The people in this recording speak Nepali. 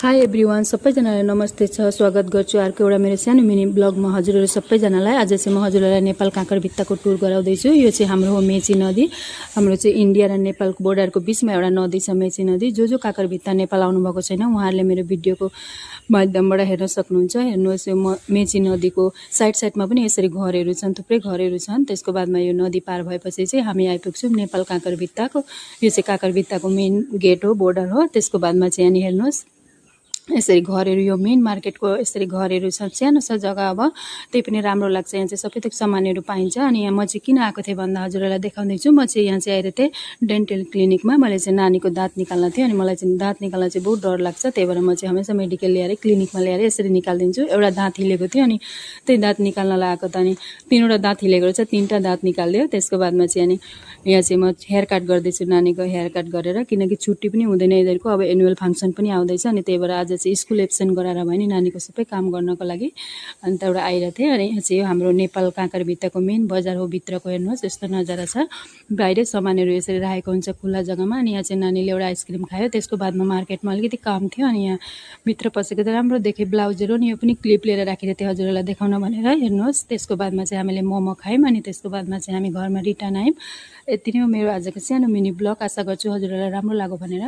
हाई एभ्रिवान, सबैजनालाई नमस्ते छ। स्वागत गर्छु अर्को एउटा मेरो सानो मिनी ब्लगमा। हजुरहरू सबैजनालाई आज चाहिँ म हजुरहरूलाई नेपाल काँकरभित्ताको टुर गराउँदैछु। यो चाहिँ हाम्रो हो मेची नदी। हाम्रो चाहिँ इन्डिया र नेपालको बोर्डरको बिचमा एउटा नदी छ, मेची नदी। जो काँकरभित्ता नेपाल आउनुभएको छैन उहाँहरूले मेरो भिडियोको माध्यमबाट हेर्न सक्नुहुन्छ। हेर्नुहोस्, यो मेची नदीको साइडमा पनि यसरी घरहरू छन्, थुप्रै घरहरू छन्। त्यसको बादमा यो नदी पार भएपछि चाहिँ हामी आइपुग्छौँ नेपाल काँकरभित्ताको। यो चाहिँ काँकरभित्ताको मेन गेट हो, बोर्डर हो। त्यसको बादमा चाहिँ यहाँ हेर्नुहोस्, यसरी घरहरू, यो मेन मार्केटको यसरी घरहरू छ। सानो छ जग्गा, अब त्यही पनि राम्रो लाग्छ। यहाँ चाहिँ सबै थोक सामानहरू पाइन्छ। अनि यहाँ म चाहिँ किन आएको थिएँ भन्दा हजुरहरूलाई देखाउँदैछु। म चाहिँ यहाँ चाहिँ आएर थिएँ डेन्टल क्लिनिकमा। मैले चाहिँ नानीको दाँत निकाल्न थियो, अनि मलाई चाहिँ दाँत निकाल्न चाहिँ बहुत डर लाग्छ। त्यही भएर म चाहिँ हमेसा मेडिकल ल्याएर क्लिनिकमा ल्याएर यसरी निकालिदिन्छु। एउटा दाँत हिलेको थियो, अनि त्यही दाँत निकाल्न लगाएको त अनि 3वटा दाँत हिलेको रहेछ, 3टा दाँत निकालिदियो। त्यसको बादमा चाहिँ अनि यहाँ चाहिँ म हेयर कट गर्दैछु, नानीको हेयर कट गरेर, किनकि छुट्टी पनि हुँदैन यिनीहरूको। अब एनुअल फङ्सन पनि आउँदैछ, अनि त्यही भएर आज चाहिँ स्कुल एब्सेन्ट गराएर भयो नि नानीको सबै काम गर्नको लागि। अनि त्यहाँबाट आइरहेको थिएँ। अनि यहाँ चाहिँ हाम्रो नेपाल काँकरभित्ताको मेन बजार हो। भित्रको हेर्नुहोस्, यस्तो नजारा छ। बाहिरै सामानहरू यसरी राखेको हुन्छ खुल्ला जग्गामा। अनि यहाँ चाहिँ नानीले एउटा आइसक्रिम खायो। त्यसको बादमा मार्केटमा अलिकति काम थियो, अनि यहाँ भित्र पसेको त राम्रो देखेँ। ब्लाउजहरू नि यो पनि क्लिप लिएर राखेको थिएँ हजुरहरूलाई देखाउन भनेर। हेर्नुहोस्, त्यसको बादमा चाहिँ हामीले मोमो खायौँ, अनि त्यसको बादमा चाहिँ हामी घरमा रिटर्न आयौँ। यति नै हो मेरो आजको सानो मिनी ब्लग। आशा गर्छु हजुरहरूलाई राम्रो लाग्यो भनेर।